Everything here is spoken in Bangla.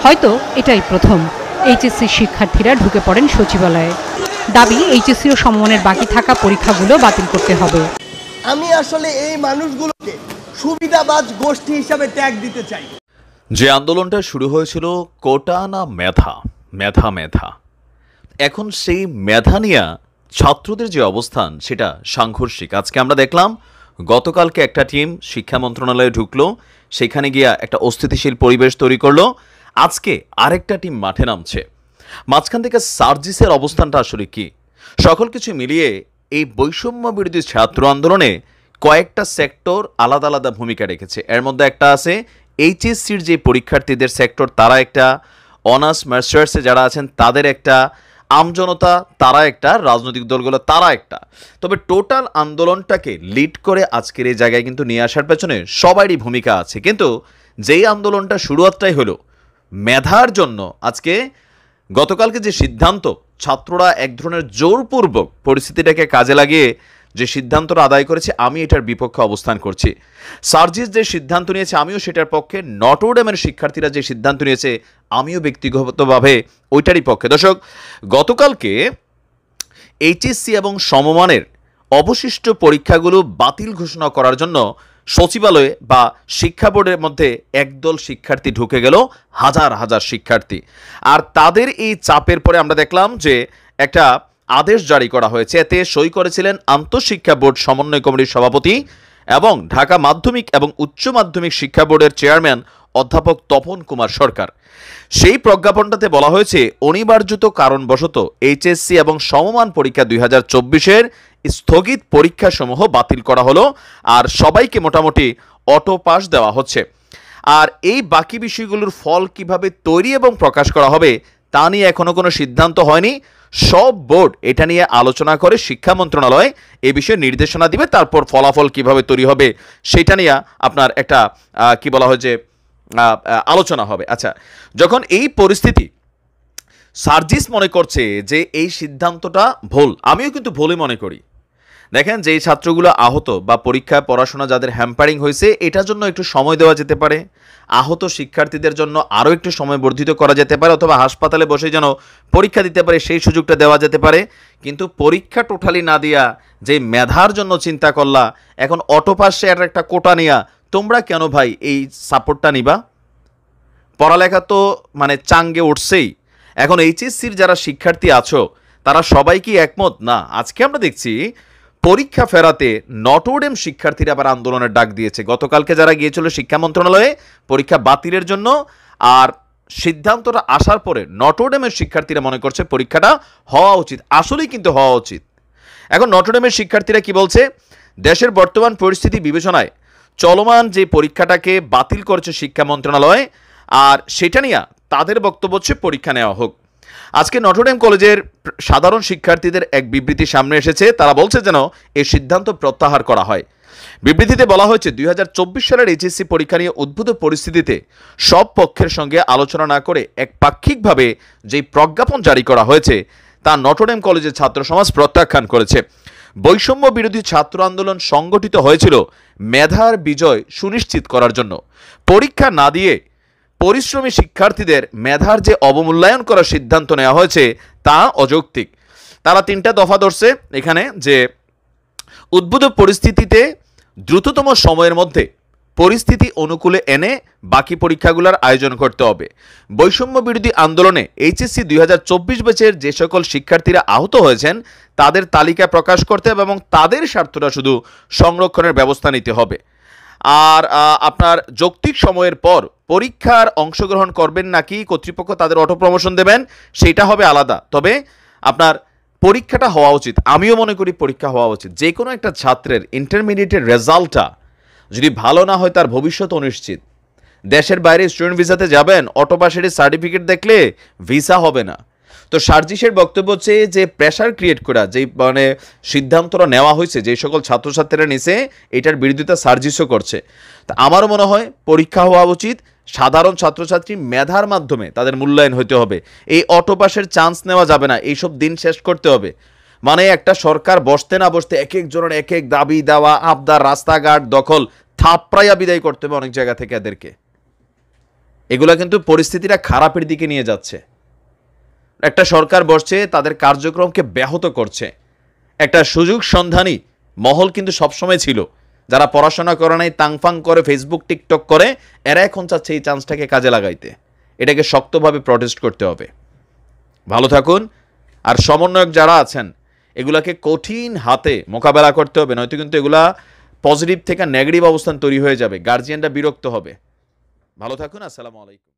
হয়তো এটাই প্রথম এইচএসসি শিক্ষার্থীরা ঢুকে পড়েন সচিবালয়ে। দাবি এইচএসসি ও সমমানের বাকি থাকা পরীক্ষাগুলো বাতিল করতে হবে। আমি আসলে এই মানুষগুলোকে সুবিধাবাজ গোষ্ঠী হিসাবে ট্যাগ দিতে চাই। যে আন্দোলনটা শুরু হয়েছিল কোটা না মেধা, মেধা মেধা, এখন সেই মেধা নিয়ে ছাত্রদের যে অবস্থান সেটা সাংঘর্ষিক। আজকে আমরা দেখলাম গতকালকে একটা টিম শিক্ষা মন্ত্রণালয়ে ঢুকলো, সেখানে গিয়া একটা অস্থিতিশীল পরিবেশ তৈরি করলো। আজকে আরেকটা টিম মাঠে নামছে। মাঝখান থেকে সার্জিসের অবস্থানটা আসলে কি? সকল কিছু মিলিয়ে এই বৈষম্য বিরোধী ছাত্র আন্দোলনে কয়েকটা সেক্টর আলাদা আলাদা ভূমিকা রেখেছে। এর মধ্যে একটা আছে এইচএসসির যে পরীক্ষার্থীদের সেক্টর, তারা একটা, অনার্স মাস্টার্সে যারা আছেন তাদের একটা, আমজনতা তারা একটা, রাজনৈতিক দলগুলো তারা একটা। তবে টোটাল আন্দোলনটাকে লিড করে আজকের এই জায়গায় কিন্তু নিয়ে আসার পেছনে সবারই ভূমিকা আছে। কিন্তু যেই আন্দোলনটা শুরুয়াতটাই হলো মেধার জন্য, আজকে গতকালকে যে সিদ্ধান্ত, ছাত্ররা এক ধরনের জোরপূর্বক পরিস্থিতিটাকে কাজে লাগিয়ে যে সিদ্ধান্তটা আদায় করেছে, আমি এটার বিপক্ষে অবস্থান করছি। সার্জিস যে সিদ্ধান্ত নিয়েছে আমিও সেটার পক্ষে, নটরডেমের শিক্ষার্থীরা যে সিদ্ধান্ত নিয়েছে আমিও ব্যক্তিগতভাবে ওইটারই পক্ষে। দর্শক, গতকালকে এইচএসসি এবং সমমানের অবশিষ্ট পরীক্ষাগুলো বাতিল ঘোষণা করার জন্য সচিবালয়ে বা শিক্ষা বোর্ডের মধ্যে একদল শিক্ষার্থী ঢুকে গেল, হাজার হাজার শিক্ষার্থী। আর তাদের এই চাপের পরে আমরা দেখলাম যে একটা আদেশ জারি করা হয়েছে। এতে সই করেছিলেন আন্তঃশিক্ষা বোর্ড সমন্বয় কমিটির সভাপতি এবং ঢাকা মাধ্যমিক এবং উচ্চ মাধ্যমিক শিক্ষা বোর্ডের চেয়ারম্যান অধ্যাপক তপন কুমার সরকার। সেই প্রজ্ঞাপনটাতে বলা হয়েছে, অনিবার্যত কারণবশত এইচএসসি এবং সমমান পরীক্ষা 2024-এর স্থগিত পরীক্ষাসমূহ বাতিল করা হলো, আর সবাইকে মোটামুটি অটো পাস দেওয়া হচ্ছে। আর এই বাকি বিষয়গুলোর ফল কিভাবে তৈরি এবং প্রকাশ করা হবে তা নিয়ে এখনো কোনো সিদ্ধান্ত হয়নি। সব বোর্ড এটা নিয়ে আলোচনা করে শিক্ষা মন্ত্রণালয় এই বিষয়ে নির্দেশনা দিবে, তারপর ফলাফল কিভাবে তৈরি হবে সেটা নিয়ে আপনার একটা কি বলা হয় যে আলোচনা হবে। আচ্ছা, যখন এই পরিস্থিতি, সার্জিস মনে করছে যে এই সিদ্ধান্তটা ভুল, আমিও কিন্তু ভুলই মনে করি। দেখেন, যেই ছাত্রগুলো আহত বা পরীক্ষায় পড়াশোনা যাদের হ্যাম্পারিং হয়েছে, এটার জন্য একটু সময় দেওয়া যেতে পারে। আহত শিক্ষার্থীদের জন্য আরও একটু সময় বর্ধিত করা যেতে পারে, অথবা হাসপাতালে বসে যেন পরীক্ষা দিতে পারে সেই সুযোগটা দেওয়া যেতে পারে। কিন্তু পরীক্ষা টোটালি না দিয়া যে মেধার জন্য চিন্তা করলা, এখন অটোপাসে একটা কোটা নিয়া তোমরা কেন ভাই এই সাপোর্টটা নিবা? পড়ালেখা তো মানে চাঙ্গে উঠছেই। এখন এইচএসসির যারা শিক্ষার্থী আছো তারা সবাই কি একমত? না। আজকে আমরা দেখছি পরীক্ষা ফেরাতে নটরডেম শিক্ষার্থীরা আবার আন্দোলনের ডাক দিয়েছে। গতকালকে যারা গিয়েছিল শিক্ষা মন্ত্রণালয়ে পরীক্ষা বাতিলের জন্য, আর সিদ্ধান্তটা আসার পরে নটরডেমের শিক্ষার্থীরা মনে করছে পরীক্ষাটা হওয়া উচিত। আসলেই কিন্তু হওয়া উচিত। এখন নটরডেমের শিক্ষার্থীরা কি বলছে? দেশের বর্তমান পরিস্থিতি বিবেচনায় চলমান যে পরীক্ষাটাকে বাতিল করেছে শিক্ষা মন্ত্রণালয়, আর সেটা নিয়ে তাদের বক্তব্য হচ্ছে পরীক্ষা নেওয়া হোক। আজকে নটরডেম কলেজের সাধারণ শিক্ষার্থীদের এক বিবৃতি সামনে এসেছে। তারা বলছে যেন এই সিদ্ধান্ত প্রত্যাহার করা হয়। বিবৃতিতে বলা হয়েছে, 2024 সালের এইচএসসি পরীক্ষা নিয়ে উদ্ভূত পরিস্থিতিতে সব পক্ষের সঙ্গে আলোচনা না করে একপাক্ষিকভাবে যেই প্রজ্ঞাপন জারি করা হয়েছে তা নটরডেম কলেজের ছাত্র সমাজ প্রত্যাখ্যান করেছে। বৈষম্য বিরোধী ছাত্র আন্দোলন সংগঠিত হয়েছিল মেধার বিজয় সুনিশ্চিত করার জন্য। পরীক্ষা না দিয়ে পরিশ্রমী শিক্ষার্থীদের মেধার যে অবমূল্যায়ন করার সিদ্ধান্ত নেওয়া হয়েছে তা অযৌক্তিক। তারা 3টা দফা ধরছে এখানে, যে উদ্ভূত পরিস্থিতিতে দ্রুততম সময়ের মধ্যে পরিস্থিতি অনুকূলে এনে বাকি পরীক্ষাগুলোর আয়োজন করতে হবে। বৈষম্য বিরোধী আন্দোলনে এইচএসসি 2024 ব্যাচের যে সকল শিক্ষার্থীরা আহত হয়েছেন তাদের তালিকা প্রকাশ করতে হবে এবং তাদের স্বার্থটা শুধু সংরক্ষণের ব্যবস্থা নিতে হবে। আর আপনার যৌক্তিক সময়ের পর পরীক্ষার অংশগ্রহণ করবেন নাকি কর্তৃপক্ষ তাদের অটো প্রমোশন দেবেন সেটা হবে আলাদা। তবে আপনার পরীক্ষাটা হওয়া উচিত। আমিও মনে করি পরীক্ষা হওয়া উচিত। যে কোনো একটা ছাত্রের ইন্টারমিডিয়েটের রেজাল্টটা যদি ভালো না হয় তার ভবিষ্যৎ অনিশ্চিত। দেশের বাইরে স্টুডেন্ট ভিসাতে যাবেন, অটো পাসের সার্টিফিকেট দেখলে ভিসা হবে না। তো সার্জিসের বক্তব্য হচ্ছে যে প্রেশার ক্রিয়েট করা যেই মানে সিদ্ধান্তটা নেওয়া হয়েছে, যে সকল ছাত্রছাত্রীরা নিছে, এটার বিরোধিতা সার্জিসও করছে। তা আমারও মনে হয় পরীক্ষা হওয়া উচিত। সাধারণ ছাত্রছাত্রী মেধার মাধ্যমে তাদের মূল্যায়ন হতে হবে। এই অটো পাসের চান্স নেওয়া যাবে না, এইসব দিন শেষ করতে হবে। মানে একটা সরকার বসতে না বসতে এক একজনের এক এক দাবি দেওয়া, আবদার, রাস্তাঘাট দখল, থাপড়াইয়া বিদায় করতে হবে অনেক জায়গা থেকে এদেরকে। এগুলা কিন্তু পরিস্থিতিটা খারাপের দিকে নিয়ে যাচ্ছে। একটা সরকার বসছে, তাদের কার্যক্রমকে ব্যাহত করছে। একটা সুযোগ সন্ধানী মহল কিন্তু সবসময় ছিল, যারা পড়াশোনা করে নাই, তাংফাং করে, ফেসবুক টিকটক করে, এরা এখন চাচ্ছে এই চান্সটাকে কাজে লাগাইতে। এটাকে শক্তভাবে প্রটেস্ট করতে হবে। ভালো থাকুন। আর সমন্বয়ক যারা আছেন, এগুলাকে কঠিন হাতে মোকাবেলা করতে হবে, নয়তো কিন্তু এগুলা পজিটিভ থেকে নেগেটিভ অবস্থান তৈরি হয়ে যাবে, গার্জিয়ানরা বিরক্ত হবে। ভালো থাকুন। আসসালামু আলাইকুম।